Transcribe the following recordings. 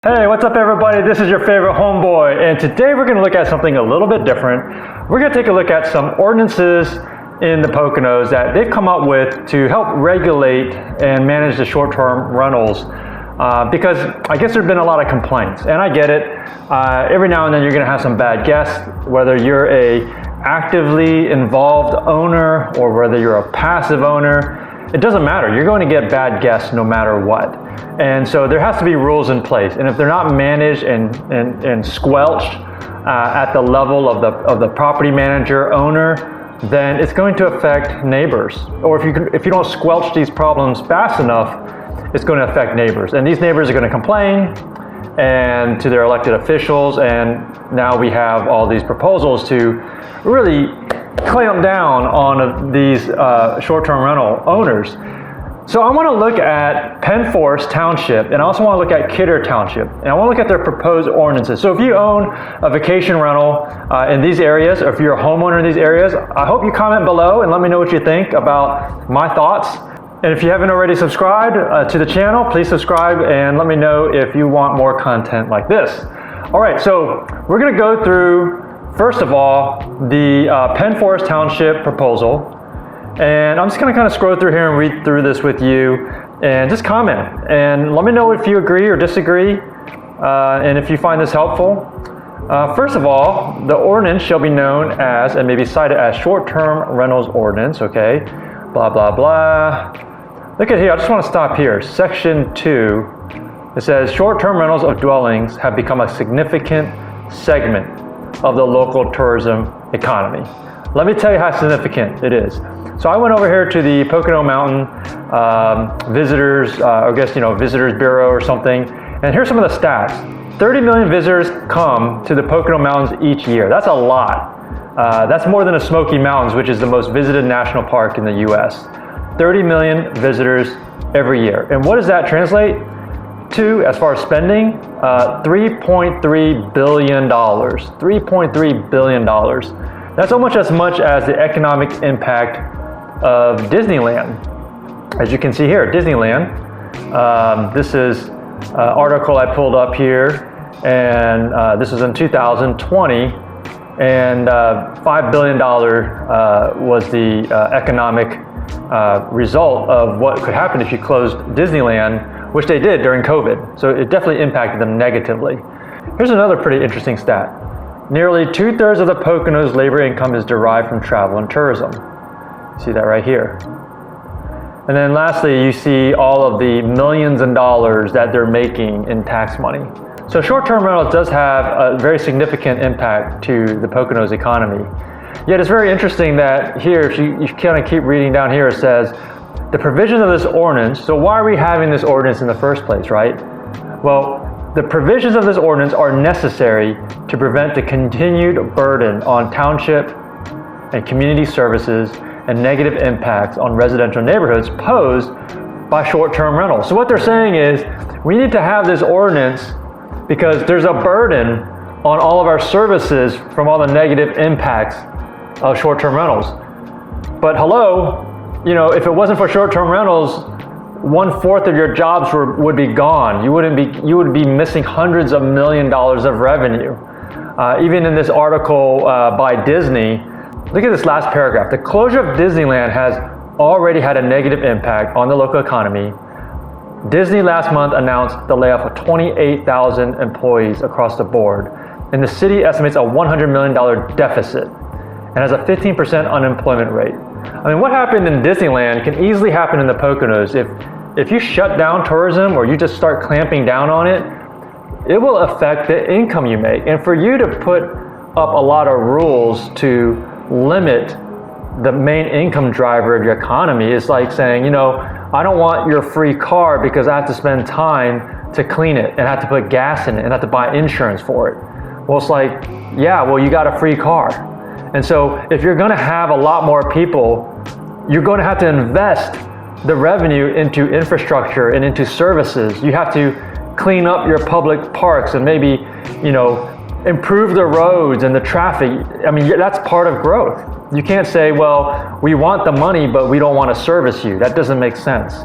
Hey, what's up everybody? This is your favorite homeboy, and today we're going to look at something a little bit different. We're going to take a look at some ordinances in the Poconos that they've come up with to help regulate and manage the short-term rentals because I guess there have been a lot of complaints, and I get it. Every now and then you're going to have some bad guests, whether you're a actively involved owner or whether you're a passive owner. It doesn't matter. You're going to get bad guests no matter what. And so there has to be rules in place. And if they're not managed and squelched at the level of the property manager, owner, then it's going to affect neighbors. Or if you don't squelch these problems fast enough, it's going to affect neighbors. And these neighbors are going to complain and to their elected officials. And now we have all these proposals to really clamp down on these short-term rental owners. So I want to look at Penn Township, and I also want to look at Kidder Township, and I want to look at their proposed ordinances. So if you own a vacation rental in these areas, or if you're a homeowner in these areas, I hope you comment below and let me know what you think about my thoughts. And if you haven't already subscribed to the channel, please subscribe and let me know if you want more content like this. All right, so we're going to go through, first of all, the Penn Township proposal. And I'm just going to kind of scroll through here and read through this with you and just comment. And let me know if you agree or disagree and if you find this helpful. First of all, the ordinance shall be known as, and maybe cited as, short-term rentals ordinance, okay? Blah, blah, blah. Look at here, I just want to stop here. Section 2, it says, short-term rentals of dwellings have become a significant segment of the local tourism economy. Let me tell you how significant it is. So I went over here to the Pocono Mountain visitors, visitors bureau or something, and here's some of the stats. 30 million visitors come to the Pocono Mountains each year. That's a lot. That's more than the Smoky Mountains, which is the most visited national park in the US. 30 million visitors every year. And what does that translate to as far as spending? $3.3 billion. $3.3 billion. That's almost as much as the economic impact of Disneyland. As you can see here, Disneyland. This is an article I pulled up here, and this is in 2020, and $5 billion was the economic result of what could happen if you closed Disneyland, which they did during COVID. So it definitely impacted them negatively. Here's another pretty interesting stat. Nearly 2/3 of the Poconos' labor income is derived from travel and tourism. See that right here. And then lastly, you see all of the millions in dollars that they're making in tax money. So short-term rentals does have a very significant impact to the Poconos economy. Yet it's very interesting that here, if you kind of keep reading down here, it says, the provisions of this ordinance, so why are we having this ordinance in the first place, right? Well, the provisions of this ordinance are necessary to prevent the continued burden on township and community services and negative impacts on residential neighborhoods posed by short-term rentals. So what they're saying is we need to have this ordinance because there's a burden on all of our services from all the negative impacts of short-term rentals. But hello, if it wasn't for short-term rentals, 1/4 of your jobs would be gone. You would be missing hundreds of millions of dollars of revenue. Even in this article by Disney, look at this last paragraph. The closure of Disneyland has already had a negative impact on the local economy. Disney last month announced the layoff of 28,000 employees across the board, and the city estimates a $100 million deficit and has a 15% unemployment rate. I mean, what happened in Disneyland can easily happen in the Poconos. If you shut down tourism or you just start clamping down on it, it will affect the income you make. And for you to put up a lot of rules to limit the main income driver of your economy is like saying, I don't want your free car because I have to spend time to clean it and have to put gas in it and have to buy insurance for it. Well, it's like, yeah, well, you got a free car. And so if you're going to have a lot more people, you're going to have to invest the revenue into infrastructure and into services. You have to clean up your public parks and maybe, improve the roads and the traffic. I mean, that's part of growth. You can't say, well, we want the money, but we don't want to service you. That doesn't make sense.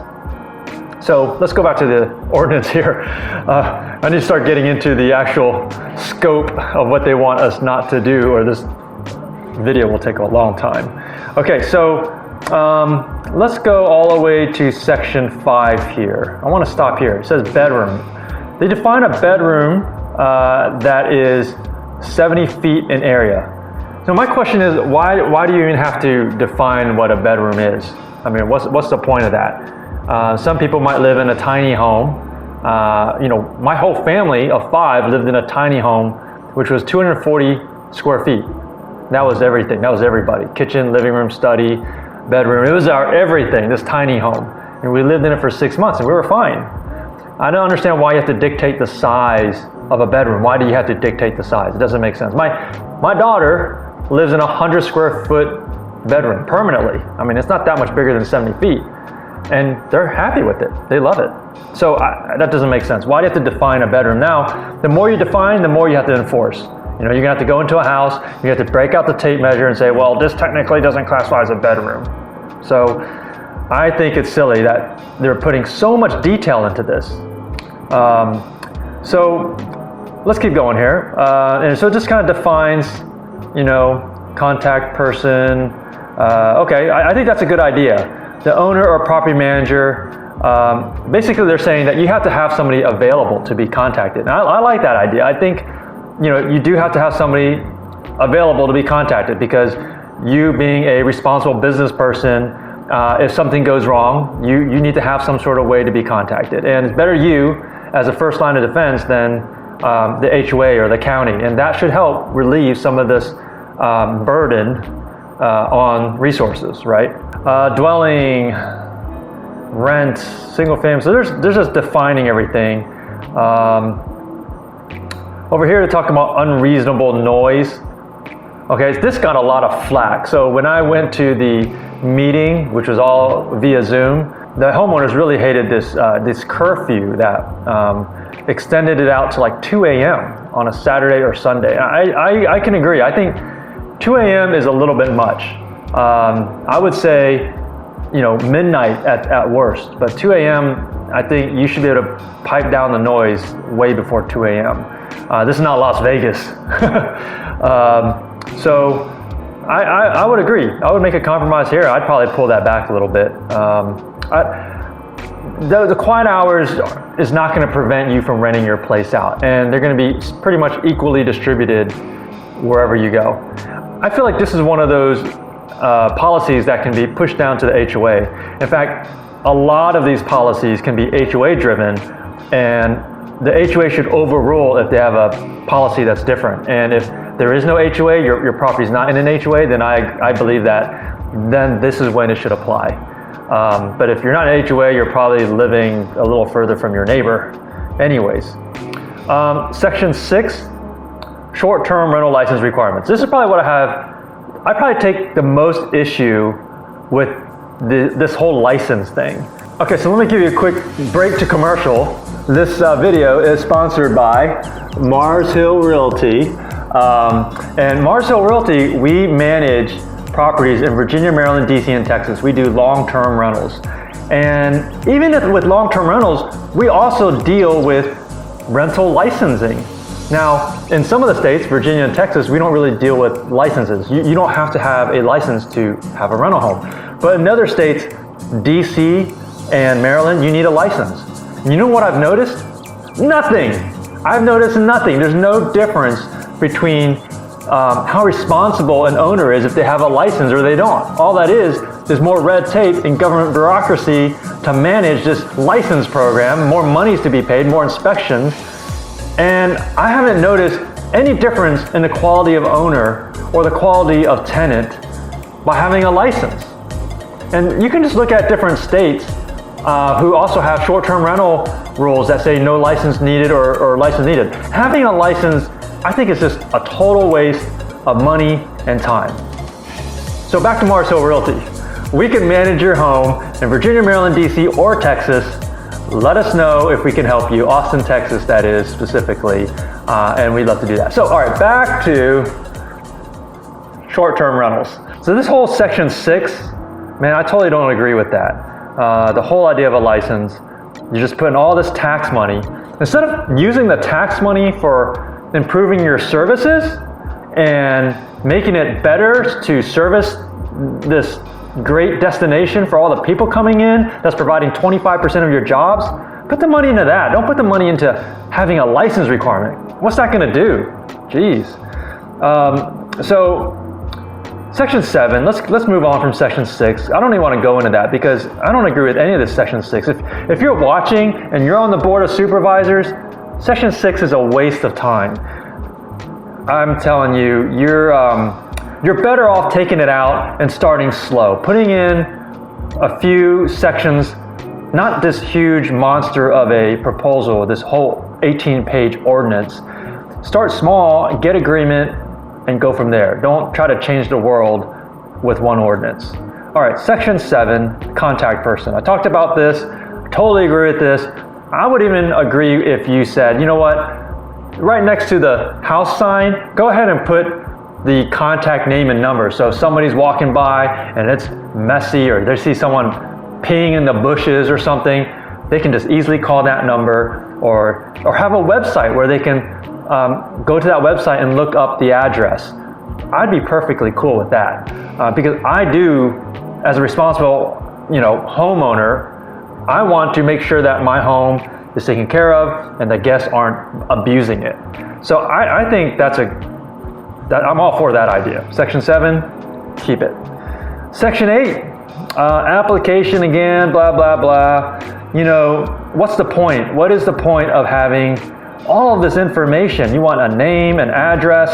So let's go back to the ordinance here. I need to start getting into the actual scope of what they want us not to do, or this video will take a long time. Okay, so let's go all the way to section 5 here. I want to stop here. It says bedroom. They define a bedroom that is 70 feet in area. So my question is, why do you even have to define what a bedroom is? I mean, what's the point of that? Some people might live in a tiny home. My whole family of 5 lived in a tiny home, which was 240 square feet. That was everything. That was everybody. Kitchen, living room, study, bedroom. It was our everything, this tiny home. And we lived in it for 6 months and we were fine. I don't understand why you have to dictate the size of a bedroom. Why do you have to dictate the size? It doesn't make sense. My daughter lives in a 100 square foot bedroom permanently. I mean, it's not that much bigger than 70 feet. And they're happy with it. They love it. So that doesn't make sense. Why do you have to define a bedroom? Now, the more you define, the more you have to enforce. You're gonna have to go into a house, you have to break out the tape measure and say, well, this technically doesn't classify as a bedroom. So I think it's silly that they're putting so much detail into this. So let's keep going here. And so it just kind of defines, contact person. Okay, I think that's a good idea. The owner or property manager, basically they're saying that you have to have somebody available to be contacted. And I like that idea. I think, you do have to have somebody available to be contacted, because you being a responsible business person, if something goes wrong, you need to have some sort of way to be contacted. And it's better you as a first line of defense than the HOA or the county. And that should help relieve some of this burden on resources, right? Dwelling, rent, single family. So there's just defining everything. Over here to talk about unreasonable noise. Okay, this got a lot of flack. So when I went to the meeting, which was all via Zoom, the homeowners really hated this curfew that extended it out to like 2 a.m. on a Saturday or Sunday. I can agree. I think 2 a.m. is a little bit much. I would say, midnight at worst, but 2 a.m. I think you should be able to pipe down the noise way before 2 a.m. This is not Las Vegas. So I would agree. I would make a compromise here. I'd probably pull that back a little bit. The quiet hours is not going to prevent you from renting your place out, and they're going to be pretty much equally distributed wherever you go. I feel like this is one of those policies that can be pushed down to the HOA. In fact, a lot of these policies can be HOA driven, and the HOA should overrule if they have a policy that's different. And if there is no HOA, your property is not in an HOA, then I believe that then this is when it should apply. But if you're not an HOA, you're probably living a little further from your neighbor. Anyways, section 6, short-term rental license requirements. This is probably what I probably take the most issue with this whole license thing. Okay, so let me give you a quick break to commercial. This video is sponsored by Mars Hill Realty. And Mars Hill Realty, we manage properties in Virginia, Maryland, DC, and Texas. We do long-term rentals. And even with long-term rentals, we also deal with rental licensing. Now, in some of the states, Virginia and Texas, we don't really deal with licenses. You don't have to have a license to have a rental home. But in other states, DC and Maryland, you need a license. And you know what I've noticed? Nothing. I've noticed nothing. There's no difference between how responsible an owner is if they have a license or they don't. All that is more red tape and government bureaucracy to manage this license program, more monies to be paid, more inspections. And I haven't noticed any difference in the quality of owner or the quality of tenant by having a license. And you can just look at different states who also have short-term rental rules that say no license needed or license needed. Having a license, I think, is just a total waste of money and time. So back to Mars Hill Realty. We can manage your home in Virginia, Maryland, DC, or Texas. Let us know if we can help you. Austin, Texas, that is, specifically. And we'd love to do that. So, all right, back to short-term rentals. So this whole section 6, man, I totally don't agree with that. The whole idea of a license. You're just putting all this tax money. Instead of using the tax money for improving your services and making it better to service this great destination for all the people coming in that's providing 25% of your jobs, put the money into that. Don't put the money into having a license requirement. What's that going to do? Jeez. So Section 7, let's move on from Section 6. I don't even want to go into that because I don't agree with any of this Section 6. If you're watching and you're on the Board of Supervisors, Section 6 is a waste of time. I'm telling you, you're better off taking it out and starting slow. Putting in a few sections, not this huge monster of a proposal, this whole 18-page ordinance. Start small, get agreement, and go from there. Don't try to change the world with one ordinance. All right, Section 7, contact person. I talked about this, totally agree with this. I would even agree if you said, you know what, right next to the house sign, go ahead and put the contact name and number. So if somebody's walking by and it's messy or they see someone peeing in the bushes or something, they can just easily call that number or have a website where they can go to that website and look up the address. I'd be perfectly cool with that because I do, as a responsible, homeowner, I want to make sure that my home is taken care of and the guests aren't abusing it. So I think I'm all for that idea. Section 7, keep it. Section 8, application again, blah, blah, blah. What's the point? What is the point of having all of this information? You want a name, an address,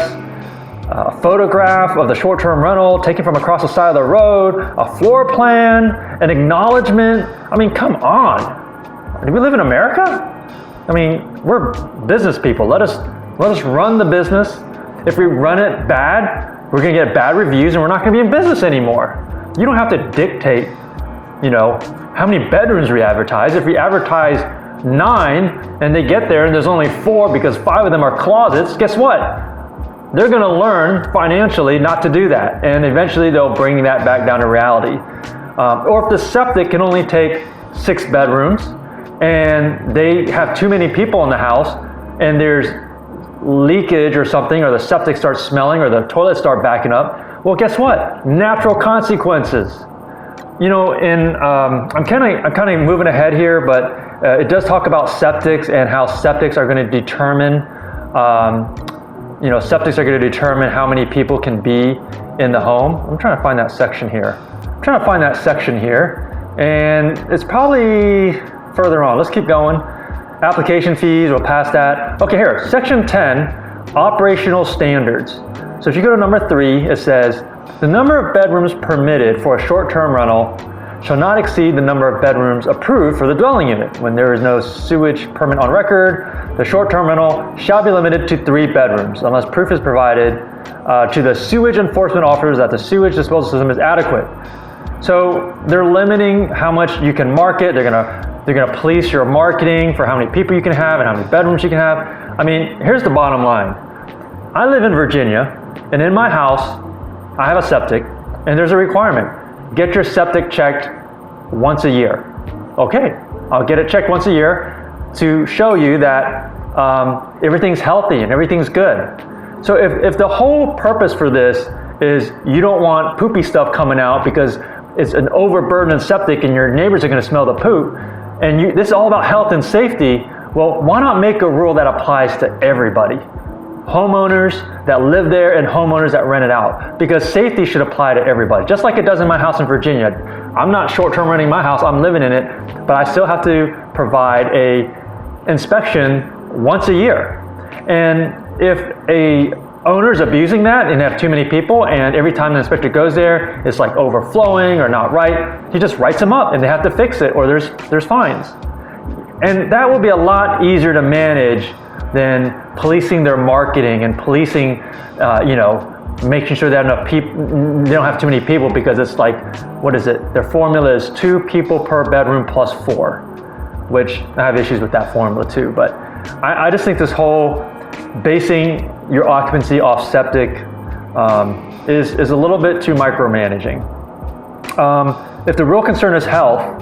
a photograph of the short-term rental taken from across the side of the road, a floor plan, an acknowledgement. I mean, come on. Do we live in America? I mean, we're business people. Let us run the business. If we run it bad, we're going to get bad reviews and we're not going to be in business anymore. You don't have to dictate, how many bedrooms we advertise. If we advertise 9 and they get there and there's only 4 because 5 of them are closets, guess what? They're going to learn financially not to do that, and eventually they'll bring that back down to reality. Or if the septic can only take 6 bedrooms and they have too many people in the house and there's leakage or something, or the septic starts smelling or the toilets start backing up, well, guess what? Natural consequences. I'm kind of moving ahead here, but it does talk about septics and how septics are going to determine, septics are going to determine how many people can be in the home. I'm trying to find that section here. And it's probably further on. Let's keep going. Application fees, we'll pass that. Okay, here, Section 10, operational standards. So if you go to number 3, it says, the number of bedrooms permitted for a short-term rental shall not exceed the number of bedrooms approved for the dwelling unit. When there is no sewage permit on record, the short-term rental shall be limited to 3 bedrooms unless proof is provided to the sewage enforcement officers that the sewage disposal system is adequate. So they're limiting how much you can market. They're gonna police your marketing for how many people you can have and how many bedrooms you can have. I mean, here's the bottom line. I live in Virginia, and in my house, I have a septic, and there's a requirement. Get your septic checked once a year. Okay, I'll get it checked once a year to show you that everything's healthy and everything's good. So if the whole purpose for this is you don't want poopy stuff coming out because it's an overburdened septic and your neighbors are going to smell the poop, and this is all about health and safety, well, why not make a rule that applies to everybody? Homeowners that live there and homeowners that rent it out, because safety should apply to everybody, just like it does in my house in Virginia. I'm not short-term renting my house, I'm living in it, but I still have to provide a inspection once a year. And if a owner's abusing that and have too many people, and every time the inspector goes there, it's like overflowing or not right, he just writes them up and they have to fix it, or there's fines. And that will be a lot easier to manage than policing their marketing and policing, making sure they have enough people, they don't have too many people, because it's like, what is it? Their formula is 2 people per bedroom plus 4, which I have issues with that formula too. But I just think this whole basing your occupancy off septic is a little bit too micromanaging. If the real concern is health,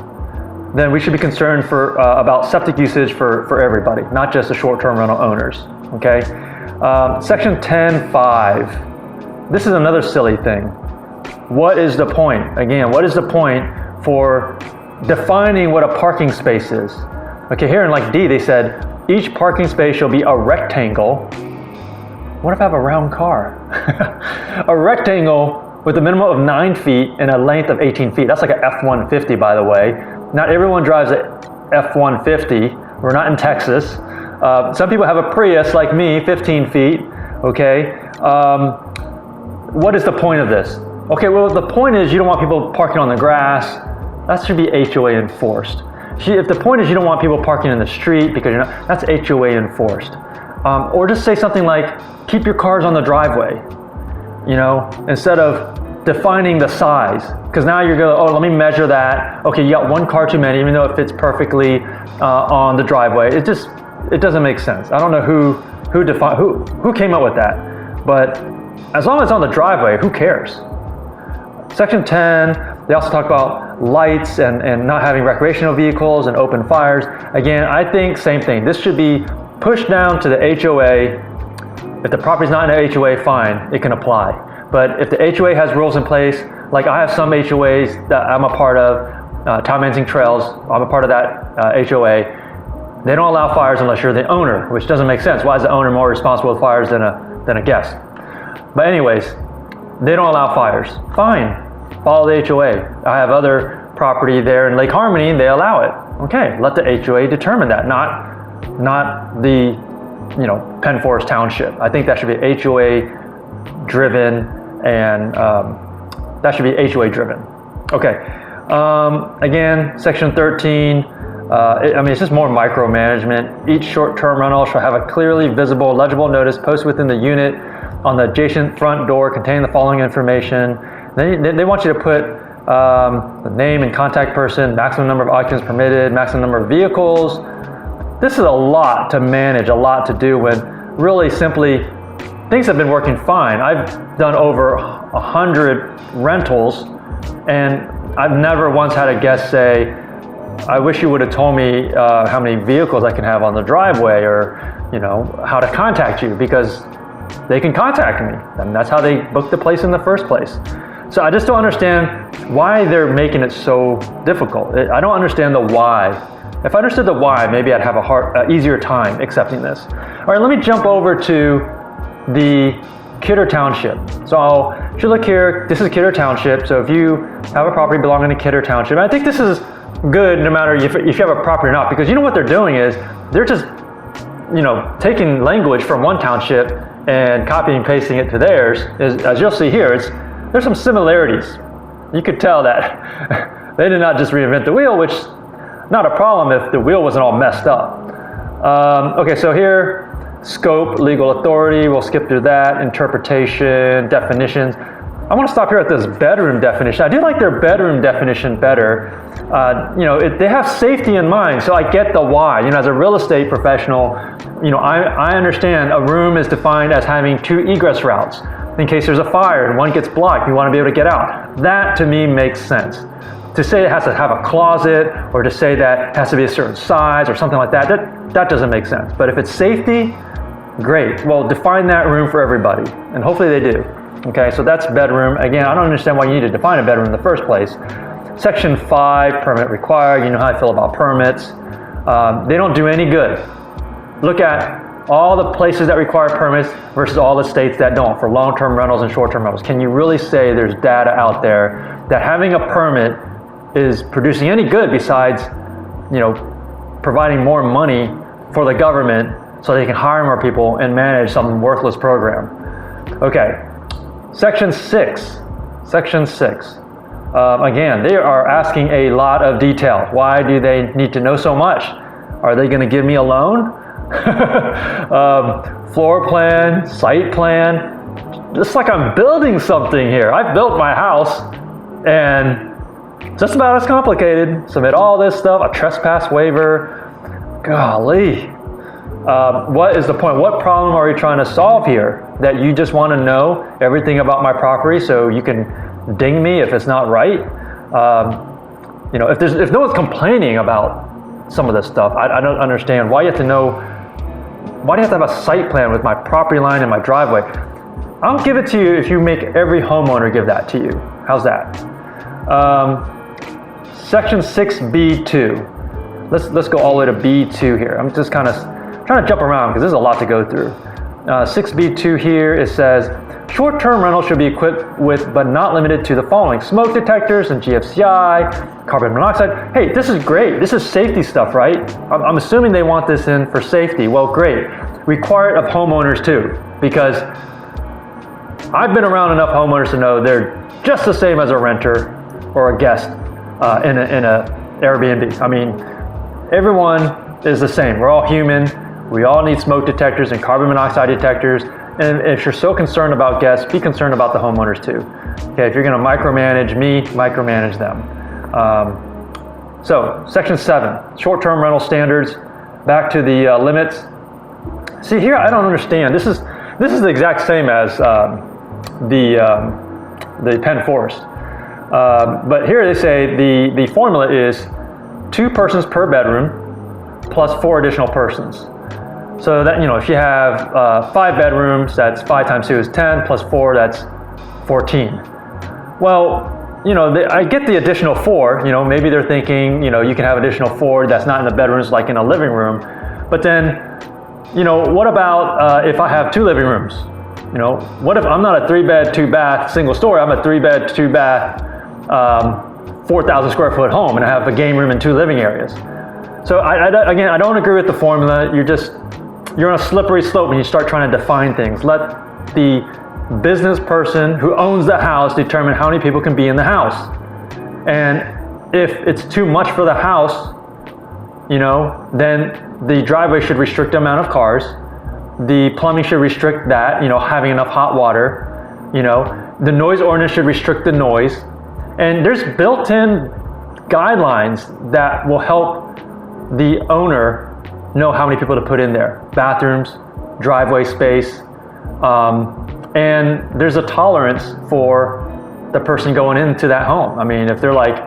then we should be concerned about septic usage for everybody, not just the short-term rental owners, okay? Section 10.5, this is another silly thing. What is the point? Again, what is the point for defining what a parking space is? Okay, here in like D, they said, each parking space shall be a rectangle. What if I have a round car? A rectangle with a minimum of 9 feet and a length of 18 feet. That's like a F-150, by the way. Not everyone drives a F-150. We're not in Texas. Some people have a Prius like me, 15 feet, okay? What is the point of this? Okay, well, the point is you don't want people parking on the grass. That should be HOA enforced. If the point is you don't want people parking in the street because you're not, that's HOA enforced. Or just say something like, keep your cars on the driveway, you know, instead of defining the size. Because now you're going, oh, let me measure that. Okay, you got one car too many, even though it fits perfectly on the driveway. It doesn't make sense. I don't know who came up with that. But as long as it's on the driveway, who cares? Section 10, they also talk about lights and not having recreational vehicles and open fires. Again, I think same thing. This should be pushed down to the HOA. If the property's not in an HOA, fine, it can apply. But if the HOA has rules in place, like I have some HOAs that I'm a part of, Town Managing Trails, I'm a part of that HOA. They don't allow fires unless you're the owner, which doesn't make sense. Why is the owner more responsible with fires than a guest? But anyways, they don't allow fires. Fine, follow the HOA. I have other property there in Lake Harmony, they allow it. Okay, let the HOA determine that, not the Penn Forest Township. I think that should be HOA driven, and that should be HOA driven. Okay, again, section 13, it's just more micromanagement. Each short-term rental shall have a clearly visible, legible notice posted within the unit on the adjacent front door containing the following information. They want you to put the name and contact person, maximum number of occupants permitted, maximum number of vehicles. This is a lot to manage, a lot to do when really simply things have been working fine. I've done over 100 rentals and I've never once had a guest say, I wish you would have told me how many vehicles I can have on the driveway, or how to contact you, because they can contact me, and that's how they booked the place in the first place. So I just don't understand why they're making it so difficult. I don't understand the why. If I understood the why, maybe I'd have a easier time accepting this. All right, let me jump over to the Kidder Township. So if you look here, this is Kidder Township. So if you have a property belonging to Kidder Township, and I think this is good no matter if you have a property or not, because what they're doing is they're just taking language from one township and copying and pasting it to theirs. As you'll see here, there's some similarities. You could tell that they did not just reinvent the wheel, which not a problem if the wheel wasn't all messed up. Okay, so here, scope, legal authority, we'll skip through that, interpretation, definitions. I want to stop here at this bedroom definition. I do like their bedroom definition better. They have safety in mind, so I get the why. As a real estate professional, I understand a room is defined as having 2 egress routes. In case there's a fire and one gets blocked, you want to be able to get out. That to me makes sense. To say it has to have a closet, or to say that it has to be a certain size or something like that, that doesn't make sense. But if it's safety, great. Well, define that room for everybody, and hopefully they do. Okay, so that's bedroom. Again, I don't understand why you need to define a bedroom in the first place. Section 5, permit required. You know how I feel about permits. They don't do any good. Look at all the places that require permits versus all the states that don't for long-term rentals and short-term rentals. Can you really say there's data out there that having a permit is producing any good besides, providing more money for the government so they can hire more people and manage some worthless program? Okay, Section 6. Again, they are asking a lot of detail. Why do they need to know so much? Are they going to give me a loan? Floor plan, site plan. Just like I'm building something here. I've built my house, and just about as complicated. Submit all this stuff, a trespass waiver. Golly. What is the point? What problem are you trying to solve here? That you just want to know everything about my property so you can ding me if it's not right? if no one's complaining about some of this stuff, I don't understand why you have to know. Why do you have to have a site plan with my property line and my driveway? I'll give it to you if you make every homeowner give that to you. How's that? Section 6B2. Let's go all the way to B2 here. I'm just kind of trying to jump around because there's a lot to go through. 6B2 here, it says, short-term rental should be equipped with, but not limited to, the following: smoke detectors and GFCI, carbon monoxide. Hey, this is great. This is safety stuff, right? I'm assuming they want this in for safety. Well, great. Require it of homeowners too, because I've been around enough homeowners to know they're just the same as a renter or a guest in a Airbnb. I mean, everyone is the same. We're all human. We all need smoke detectors and carbon monoxide detectors. And if you're so concerned about guests, be concerned about the homeowners too. Okay, if you're going to micromanage me, micromanage them. So, Section 7, short-term rental standards. Back to the limits. See here, I don't understand. This is the exact same as the Penn Forest. But here they say the formula is 2 persons per bedroom plus 4 additional persons. So that, if you have 5 bedrooms, that's 5 times 2 is 10, plus 4, that's 14. Well, I get the additional 4, maybe they're thinking, you can have additional 4 that's not in the bedrooms, like in a living room. But then, what about if I have 2 living rooms? What if I'm not a 3-bed, 2-bath, single story, I'm a 3-bed, 2-bath, 4,000 square foot home, and I have a game room and 2 living areas. So again, I don't agree with the formula. You're on a slippery slope when you start trying to define things. Let the business person who owns the house determine how many people can be in the house. And if it's too much for the house, then the driveway should restrict the amount of cars. The plumbing should restrict that, having enough hot water. The noise ordinance should restrict the noise. And there's built-in guidelines that will help the owner know how many people to put in there. Bathrooms, driveway space, and there's a tolerance for the person going into that home. I mean, if they're like,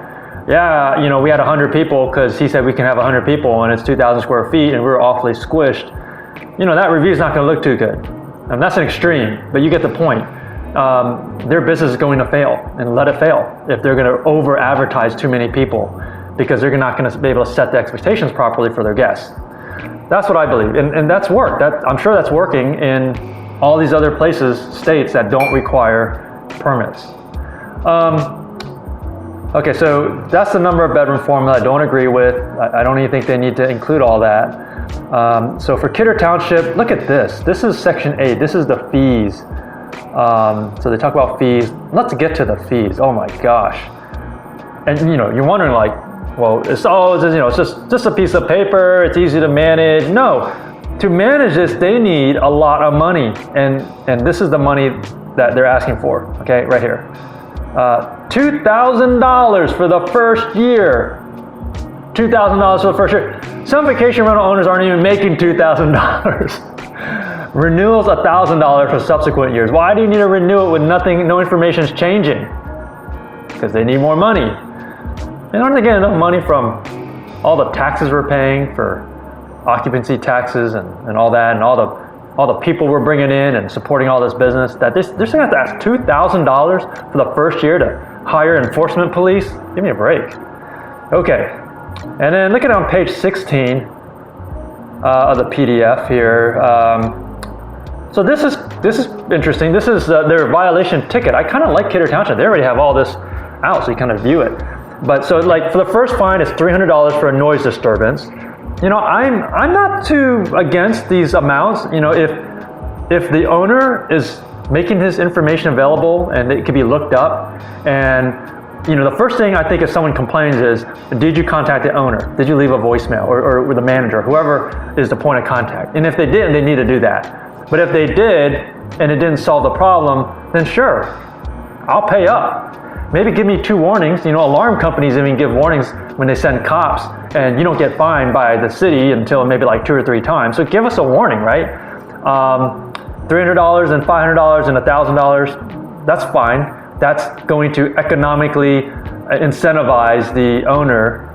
yeah, we had 100 people because he said we can have 100 people and it's 2,000 square feet and we're awfully squished, that review is not going to look too good. And that's an extreme, but you get the point. Their business is going to fail, and let it fail if they're going to over-advertise too many people, because they're not going to be able to set the expectations properly for their guests. That's what I believe, and that's worked. I'm sure that's working in all these other places, states that don't require permits. Okay, so that's the number of bedroom formula I don't agree with. I don't even think they need to include all that. So for Kidder Township, look at this. This is Section 8. This is the fees. So they talk about fees. Let's get to the fees. Oh my gosh. And you're wondering, like, well, it's just a piece of paper. It's easy to manage. No, to manage this, they need a lot of money, and this is the money that they're asking for. Okay, right here, $2,000 for the first year. $2,000 for the first year. Some vacation rental owners aren't even making $2,000. Renewals $1,000 for subsequent years. Why do you need to renew it with no information is changing? Because they need more money. They aren't getting enough money from all the taxes we're paying for occupancy taxes and all that, and all the people we're bringing in and supporting all this business, that they're still going to have to ask $2,000 for the first year to hire enforcement police? Give me a break. Okay, and then look at on page 16 of the PDF here. So this is interesting. This is their violation ticket. I kind of like Kidder Township. They already have all this out, so you kind of view it. But so, like, for the first fine, it's $300 for a noise disturbance. I'm not too against these amounts. If the owner is making his information available and it can be looked up, and the first thing I think if someone complains is, did you contact the owner? Did you leave a voicemail or the manager, whoever is the point of contact? And if they didn't, they need to do that. But if they did and it didn't solve the problem, then sure, I'll pay up. Maybe give me 2 warnings. Alarm companies even give warnings when they send cops, and you don't get fined by the city until maybe like 2 or 3 times. So give us a warning, right? $300 and $500 and $1,000, that's fine. That's going to economically incentivize the owner.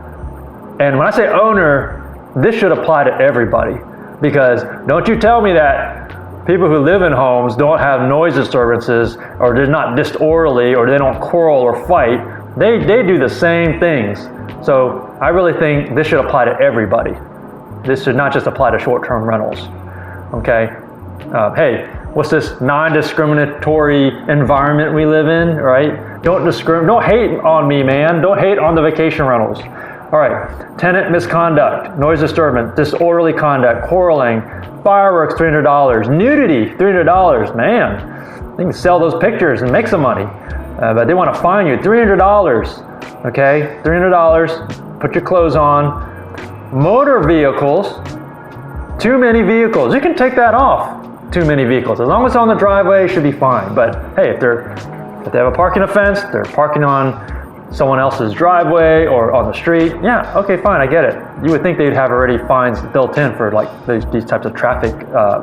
And when I say owner, this should apply to everybody, because don't you tell me that people who live in homes don't have noise disturbances, or they're not disorderly, or they don't quarrel or fight. They do the same things. So I really think this should apply to everybody. This should not just apply to short-term rentals. Okay. Hey, what's this non-discriminatory environment we live in, right? Don't hate on me, man. Don't hate on the vacation rentals. All right, tenant misconduct, noise disturbance, disorderly conduct, quarreling, fireworks, $300, nudity, $300. Man, they can sell those pictures and make some money, but they want to fine you, $300. Okay, $300. Put your clothes on. Motor vehicles, too many vehicles. You can take that off. Too many vehicles, as long as it's on the driveway, it should be fine. But hey, if they have a parking offense, they're parking on someone else's driveway or on the street, yeah, okay, fine, I get it. You would think they'd have already fines built in for like these types of traffic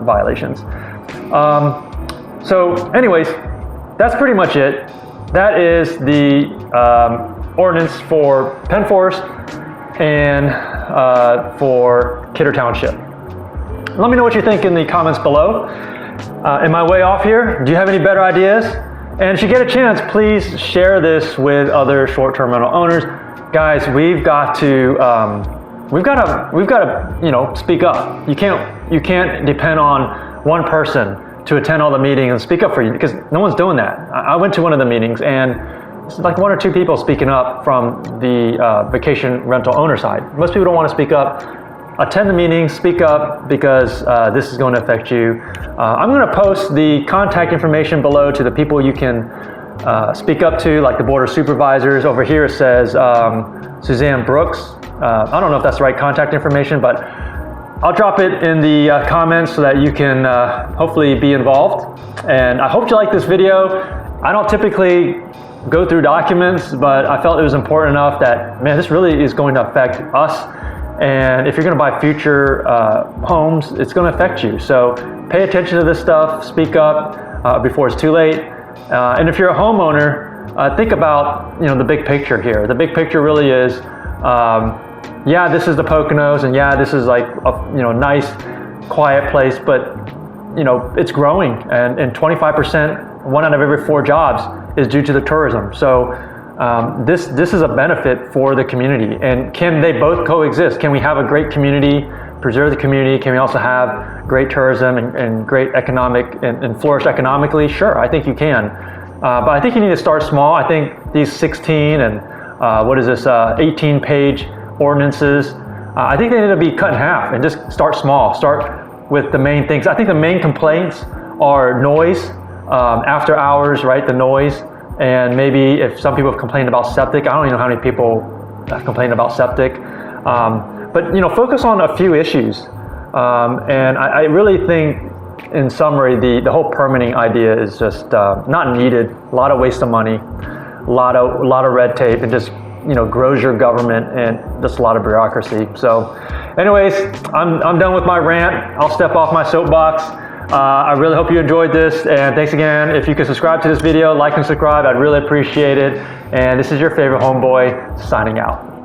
violations. So anyways, that's pretty much it. That is the ordinance for Penn Forest and for Kidder Township. Let me know what you think in the comments below. Am I way off here? Do you have any better ideas? And if you get a chance, please share this with other short-term rental owners. Guys, we've got to speak up. You can't depend on one person to attend all the meetings and speak up for you, because no one's doing that. I went to one of the meetings, and it's like 1 or 2 people speaking up from the vacation rental owner side. Most people don't want to speak up. Attend the meeting, speak up, because this is going to affect you. I'm going to post the contact information below to the people you can speak up to, like the Board of Supervisors. Over here it says Suzanne Brooks. I don't know if that's the right contact information, but I'll drop it in the comments so that you can hopefully be involved. And I hope you like this video. I don't typically go through documents, but I felt it was important enough that, man, this really is going to affect us. And if you're going to buy future homes, it's going to affect you. So pay attention to this stuff, speak up before it's too late. And if you're a homeowner, think about the big picture here. The big picture really is, yeah, this is the Poconos, and yeah, this is like a nice, quiet place, but it's growing, and 25%, 1 out of every 4 jobs is due to the tourism. So this is a benefit for the community. And can they both coexist? Can we have a great community, preserve the community? Can we also have great tourism and great economic and flourish economically? Sure, I think you can. But I think you need to start small. I think these 16 and 18-page ordinances, I think they need to be cut in half and just start small. Start with the main things. I think the main complaints are noise, after hours, right? The noise. And maybe if some people have complained about septic, I don't even know how many people have complained about septic. But focus on a few issues. And I really think, in summary, the whole permitting idea is just not needed. A lot of waste of money, a lot of red tape, and just grows your government and just a lot of bureaucracy. So, anyways, I'm done with my rant. I'll step off my soapbox. I really hope you enjoyed this, and thanks again. If you could subscribe to this video, like and subscribe, I'd really appreciate it. And this is your favorite homeboy signing out.